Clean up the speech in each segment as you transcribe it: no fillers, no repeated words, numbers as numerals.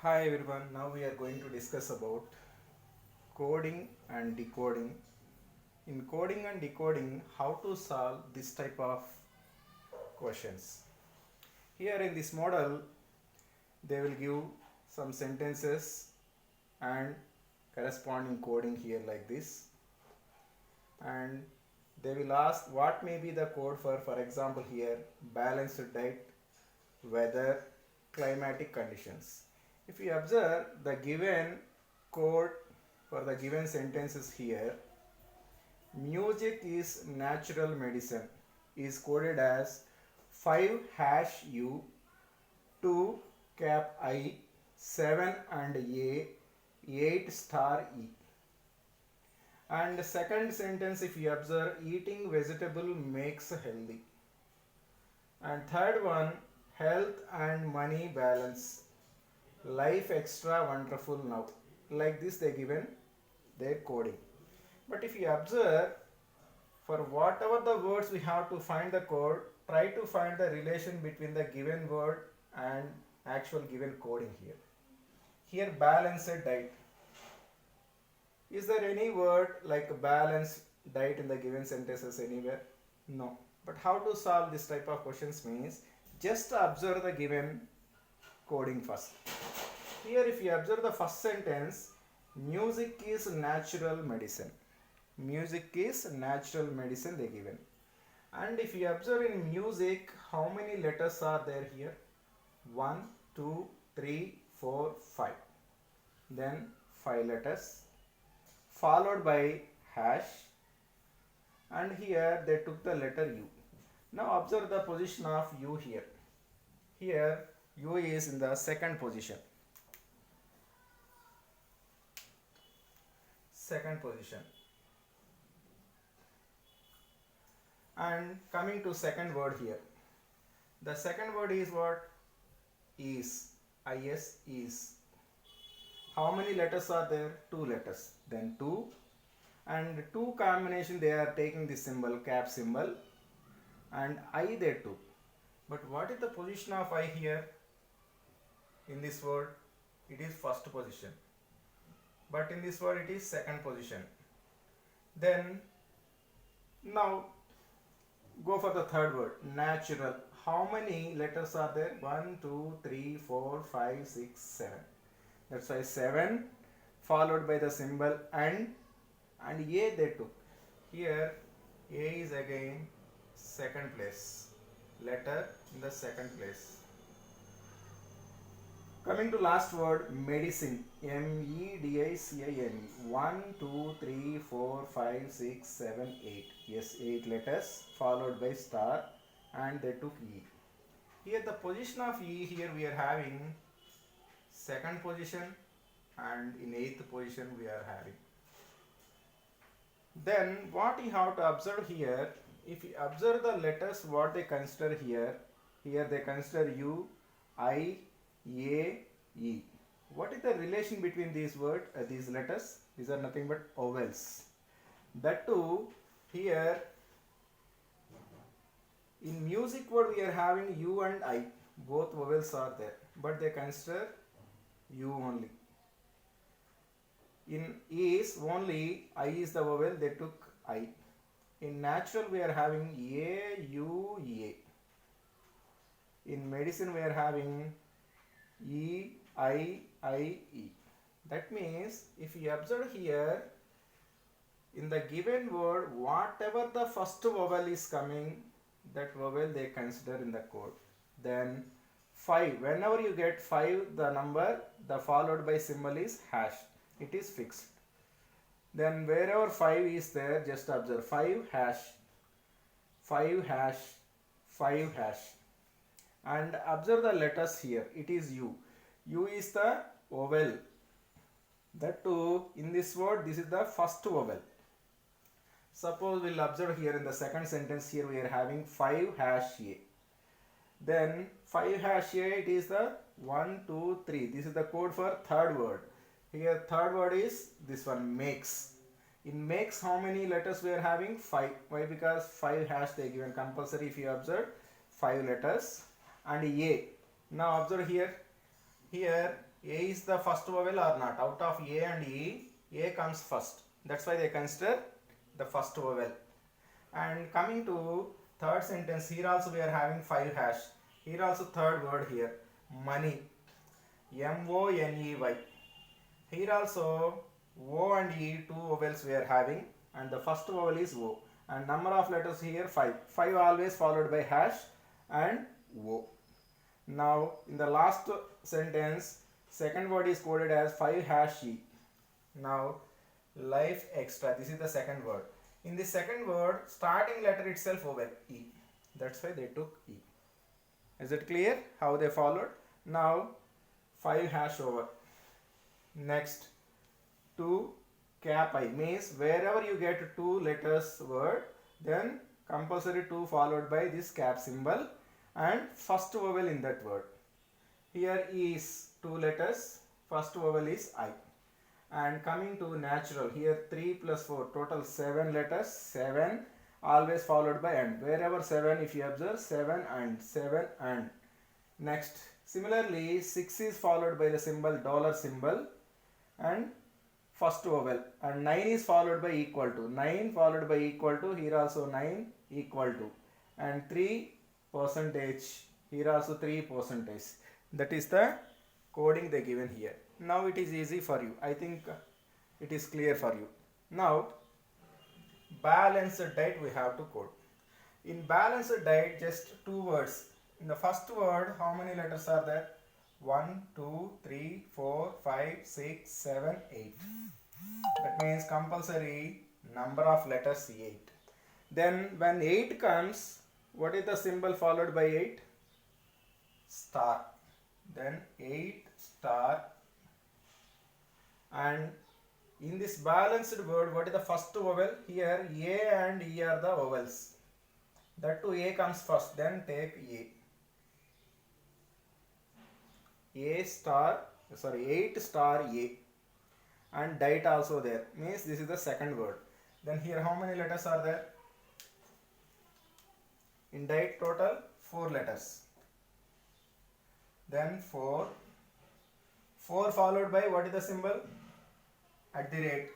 Hi everyone, now we are going to discuss about coding and decoding. In coding and decoding, how to solve this type of questions. Here in this model, they will give some sentences and corresponding coding here like this. And they will ask what may be the code for example here, balanced diet, weather, climatic conditions. If you observe the given code for the given sentences here, music is natural medicine is coded as 5 hash U 2 cap I 7 and A 8 star E. And second sentence, if you observe, eating vegetable makes healthy. And third one, health and money balance, life extra wonderful now. Like this they given their coding. But if you observe, for whatever the words we have to find the code, try to find the relation between the given word and actual given coding here. Here balanced diet. Is there any word like balanced diet in the given sentences anywhere? No. But how to solve this type of questions means just observe the given coding first. Here if you observe the first sentence, music is natural medicine. Music is natural medicine they given. And if you observe in music, how many letters are there here? 1, 2, 3, 4, 5. Then 5 letters followed by hash, and here they took the letter U. Now observe the position of U here. Here U is in the second position. Second position. And coming to second word here. The second word is what? Is. Is is. How many letters are there? 2 letters. Then 2. And 2 combination they are taking this symbol, cap symbol. And I they took. But what is the position of I here? In this word, it is first position. But in this word, it is second position. Then, now, go for the third word, natural. How many letters are there? 1, 2, 3, 4, 5, 6, 7. That's why 7 followed by the symbol and A they took. Here A is again second place. Letter in the second place. Coming to last word, medicine. Medicine. 1, 2, 3, 4, 5, 6, 7, 8. Yes, 8 letters followed by star and they took E. Here the position of E here we are having second position and in 8th position we are having. Then what you have to observe here, if you observe the letters what they consider here they consider U, I, A, E. What is the relation between these words, these letters? These are nothing but vowels. That too, here in music word we are having U and I. Both vowels are there, but they consider U only. In is only I is the vowel, they took I. In natural we are having A, U, A. In medicine we are having E, I, E. That means if you observe here, in the given word, whatever the first vowel is coming, that vowel they consider in the code. Then 5, whenever you get 5, the number, the followed by symbol is hash. It is fixed. Then wherever 5 is there, just observe 5 hash, 5 hash, 5 hash. And observe the letters here. It is U. U is the vowel. That too, in this word, this is the first vowel. Suppose we'll observe here in the second sentence here we are having 5 hash A. Then 5 hash A, it is the 1, 2, 3. This is the code for third word. Here third word is this one, makes. In makes how many letters we are having? 5. Why? Because 5 hash they given compulsory if you observe 5 letters. And A. Now observe here. Here A is the first vowel or not? Out of A and E, A comes first. That's why they consider the first vowel. And coming to third sentence, here also we are having 5 hash. Here also third word here, money. M-O-N-E-Y. Here also O and E, two vowels we are having, and the first vowel is O. And number of letters here 5. 5 always followed by hash and O. Now in the last sentence, second word is coded as 5 hash E. Now life extra, this is the second word. In the second word, starting letter itself vowel E. That's why they took E. Is it clear how they followed? Now 5 hash over. Next, 2 cap I means wherever you get 2 letters word, then compulsory 2 followed by this cap symbol and first vowel in that word. Here is 2 letters, first vowel is I. And coming to natural, here 3 plus 4, total 7 letters, 7 always followed by and. Wherever 7, if you observe, 7 and 7 and. Next, similarly 6 is followed by the symbol dollar symbol and first vowel, and 9 is followed by equal to. 9 followed by equal to, here also 9 equal to, and 3 percentage, here also 3 percentage. That is the coding they given here. Now it is easy for you. I think it is clear for you. Now balanced diet we have to code. In balanced diet, just 2 words. In the first word, how many letters are there? 1, 2, 3, 4, 5, 6, 7, 8. That means compulsory number of letters 8. Then when 8 comes, what is the symbol followed by 8? Star. Then 8 star. And in this balanced word, what is the first vowel? Here A and E are the vowels. That too A comes first, then take A. A star, sorry, 8 star A. And diet also there. Means this is the second word. Then here how many letters are there? In diet total 4 letters. Then 4. 4 followed by what is the symbol? At the rate.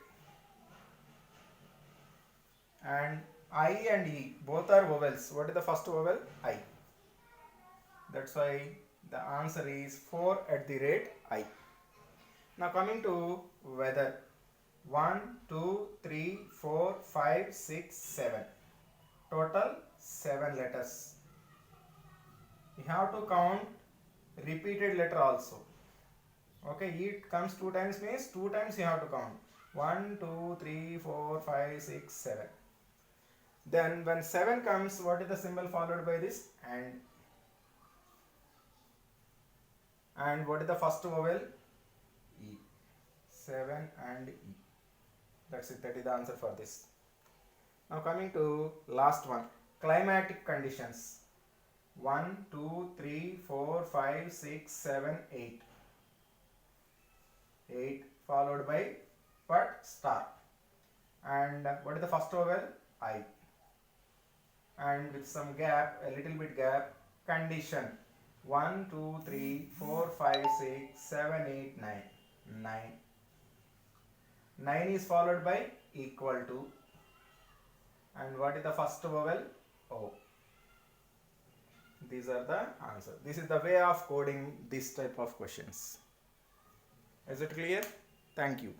And I and E both are vowels. What is the first vowel? I. That's why the answer is 4 at the rate I. Now coming to weather. 1, 2, 3, 4, 5, 6, 7. Total 7 letters. You have to count repeated letter also. Okay, it comes 2 times means 2 times you have to count. 1, 2, 3, 4, 5, 6, 7. Then when 7 comes, what is the symbol followed by this? And what is the first vowel? E. 7 and E. That's it. That is the answer for this. Now coming to last one. Climatic conditions. 1, 2, 3, 4, 5, 6, 7, 8. 8 followed by what? Star. And what is the first vowel? I. And with some gap, a little bit gap, condition. 1, 2, 3, 4, 5, 6, 7, 8, 9. 9. 9 is followed by equal to. And what is the first vowel? O. These are the answers. This is the way of coding this type of questions. Is it clear? Thank you.